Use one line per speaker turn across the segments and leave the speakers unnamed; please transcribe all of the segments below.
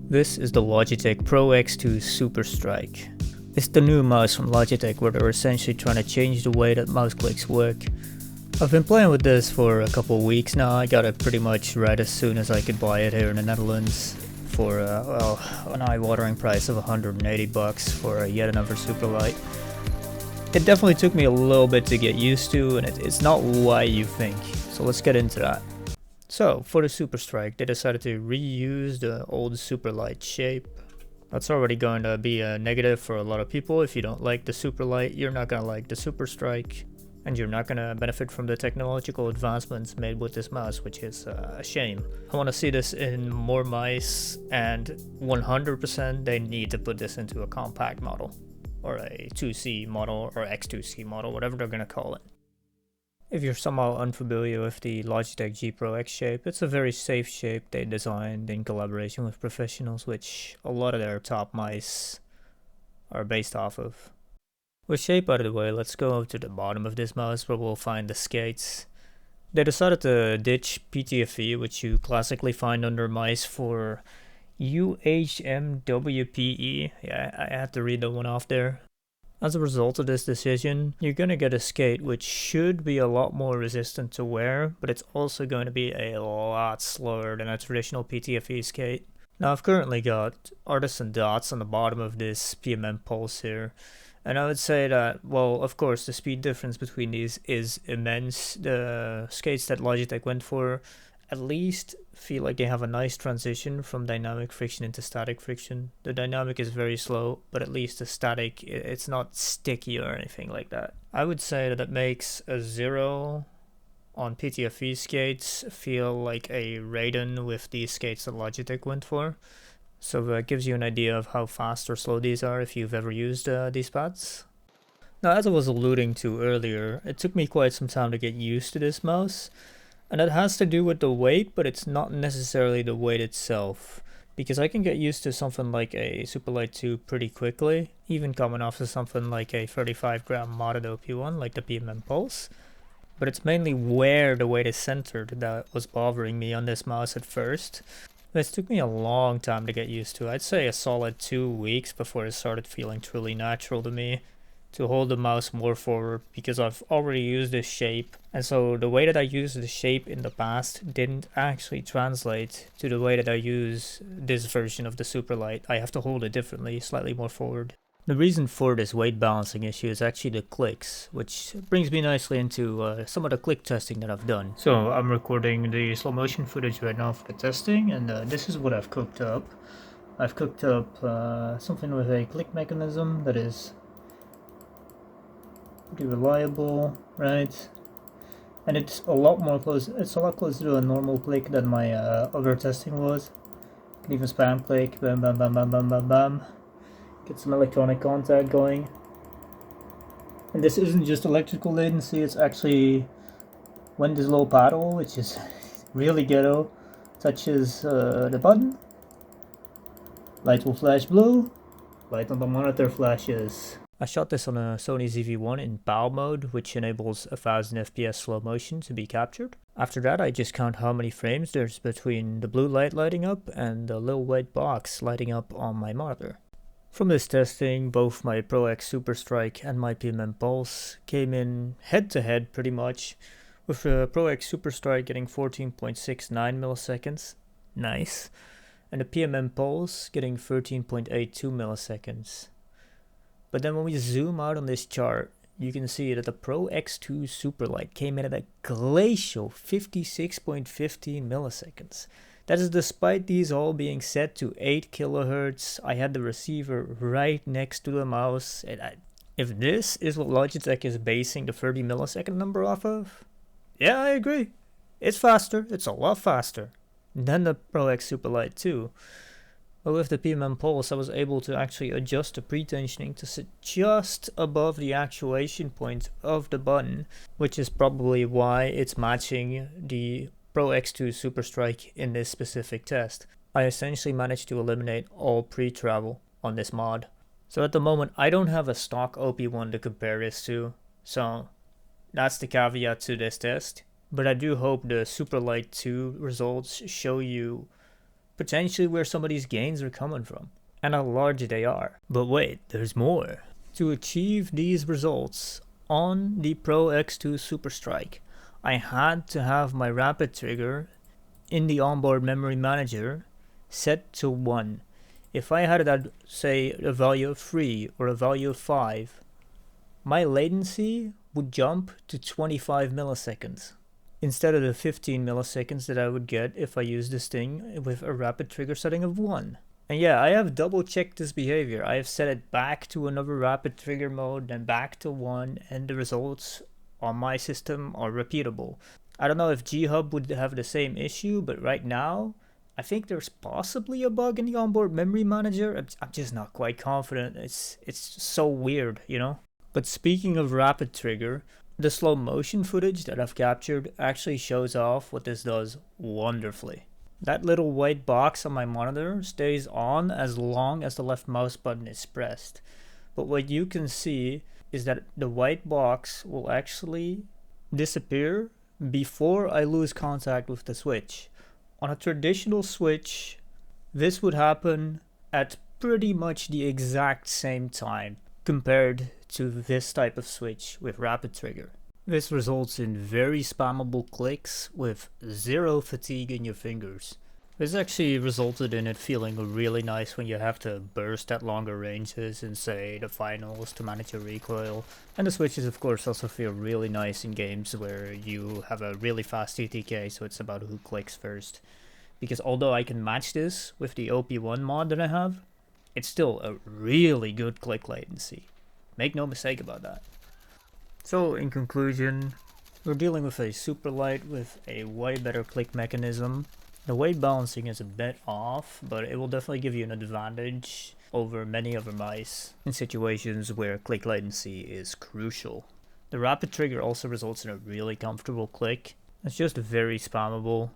This is the Logitech Pro X Superstrike. It's the new mouse from Logitech where they're essentially trying to change the way that mouse clicks work. I've been playing with this for a couple of weeks now. I got it pretty much right as soon as I could buy it here in the Netherlands for an eye-watering price of 180 bucks for yet another Superlight. It definitely took me a little bit to get used to, and it's not what you think, so let's get into that. So, for the Superstrike, they decided to reuse the old Superlight shape. That's already going to be a negative for a lot of people. If you don't like the Superlight, you're not going to like the Superstrike, and you're not going to benefit from the technological advancements made with this mouse, which is a shame. I want to see this in more mice, and 100% they need to put this into a compact model, or a 2C model, or X2C model, whatever they're going to call it. If you're somehow unfamiliar with the Logitech G Pro X shape, it's a very safe shape they designed in collaboration with professionals, which a lot of their top mice are based off of. With shape out of the way, let's go to the bottom of this mouse where we'll find the skates. They decided to ditch PTFE, which you classically find under mice for UHMWPE. Yeah, I had to read that one off there. As a result of this decision, you're going to get a skate which should be a lot more resistant to wear, but it's also going to be a lot slower than a traditional PTFE skate. Now I've currently got artisan dots on the bottom of this PMM Pulse here, and I would say that, well, of course the speed difference between these is immense. The skates that Logitech went for at least feel like they have a nice transition from dynamic friction into static friction. The dynamic is very slow, but at least the static, it's not sticky or anything like that. I would say that it makes a 0 on PTFE skates feel like a Raiden with these skates that Logitech went for. So that gives you an idea of how fast or slow these are if you've ever used these pads. Now, as I was alluding to earlier, it took me quite some time to get used to this mouse. And that has to do with the weight, but it's not necessarily the weight itself. Because I can get used to something like a Superlight 2 pretty quickly, even coming off of something like a 35-gram modded OP1 like the PMM Pulse. But it's mainly where the weight is centered that was bothering me on this mouse at first. This took me a long time to get used to. I'd say a solid 2 weeks before it started feeling truly natural to me to hold the mouse more forward, because I've already used this shape, and so the way that I used the shape in the past didn't actually translate to the way that I use this version of the Superlight. I have to hold it differently, slightly more forward. The reason for this weight balancing issue is actually the clicks, which brings me nicely into some of the click testing that I've done. So I'm recording the slow motion footage right now for the testing, and this is what I've cooked up. I've cooked up something with a click mechanism that is pretty reliable, right? And it's a lot more close. It's a lot closer to a normal click than my other testing was. You can even spam click, bam, bam, bam, bam, bam, bam, bam. Get some electronic contact going. And this isn't just electrical latency. It's actually when this little paddle, which is really ghetto, touches the button, light will flash blue. Light on the monitor flashes. I shot this on a Sony ZV-1 in PAL mode, which enables 1000 FPS slow motion to be captured. After that, I just count how many frames there's between the blue light lighting up and the little white box lighting up on my monitor. From this testing, both my Pro X Superstrike and my PMM Pulse came in head-to-head pretty much, with the Pro X Superstrike getting 14.69 milliseconds, nice, and the PMM Pulse getting 13.82 milliseconds. But then when we zoom out on this chart, you can see that the Pro X2 Superlight came in at a glacial 56.15 milliseconds. That is despite these all being set to 8 kilohertz. I had the receiver right next to the mouse. And if this is what Logitech is basing the 30 millisecond number off of, yeah, I agree. It's faster. It's a lot faster than the Pro X Superlight 2. But with the PMM Pulse, I was able to actually adjust the pretensioning to sit just above the actuation point of the button, which is probably why it's matching the Pro X2 Superstrike in this specific test. I essentially managed to eliminate all pre-travel on this mod. So at the moment, I don't have a stock OP1 to compare this to, so that's the caveat to this test. But I do hope the Superlight 2 results show you potentially where some of these gains are coming from, and how large they are. But wait, there's more. To achieve these results on the Pro X2 Superstrike, I had to have my rapid trigger in the Onboard Memory Manager set to 1. If I had it at, say, a value of 3 or a value of 5, my latency would jump to 25 milliseconds instead of the 15 milliseconds that I would get if I used this thing with a rapid trigger setting of 1. And yeah, I have double checked this behavior. I have set it back to another rapid trigger mode, then back to 1, and the results on my system are repeatable. I don't know if G-Hub would have the same issue, but right now, I think there's possibly a bug in the Onboard Memory Manager. I'm just not quite confident. It's so weird, you know? But speaking of rapid trigger, the slow motion footage that I've captured actually shows off what this does wonderfully. That little white box on my monitor stays on as long as the left mouse button is pressed. But what you can see is that the white box will actually disappear before I lose contact with the switch. On a traditional switch, this would happen at pretty much the exact same time compared to this type of switch with rapid trigger. This results in very spammable clicks with zero fatigue in your fingers. This actually resulted in it feeling really nice when you have to burst at longer ranges in, say, the finals to manage your recoil. And the switches of course also feel really nice in games where you have a really fast TTK, so it's about who clicks first. Because although I can match this with the OP1 mod that I have, it's still a really good click latency. Make no mistake about that. So in conclusion, we're dealing with a Superlight with a way better click mechanism. The weight balancing is a bit off, but it will definitely give you an advantage over many other mice in situations where click latency is crucial. The rapid trigger also results in a really comfortable click. It's just very spammable,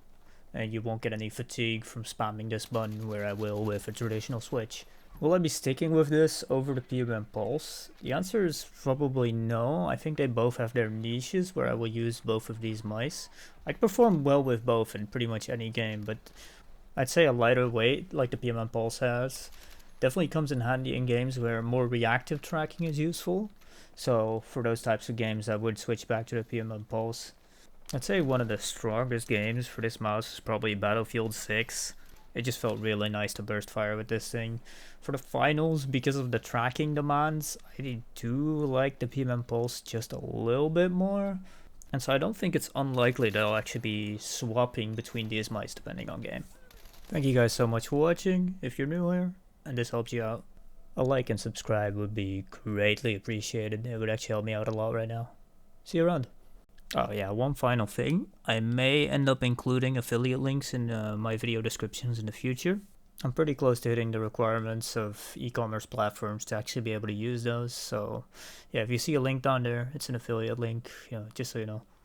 and you won't get any fatigue from spamming this button where I will with a traditional switch. Will I be sticking with this over the PMM Pulse? The answer is probably no. I think they both have their niches where I will use both of these mice. I perform well with both in pretty much any game, but I'd say a lighter weight like the PMM Pulse has definitely comes in handy in games where more reactive tracking is useful. So for those types of games I would switch back to the PMM Pulse. I'd say one of the strongest games for this mouse is probably Battlefield 6. It just felt really nice to burst fire with this thing. For the finals, because of the tracking demands, I do like the PMM Pulse just a little bit more. And so I don't think it's unlikely that I'll actually be swapping between these mice depending on game. Thank you guys so much for watching. If you're new here and this helps you out, a like and subscribe would be greatly appreciated. It would actually help me out a lot right now. See you around. Oh yeah, one final thing. I may end up including affiliate links in my video descriptions in the future. I'm pretty close to hitting the requirements of e-commerce platforms to actually be able to use those. So yeah, if you see a link down there, it's an affiliate link, just so you know.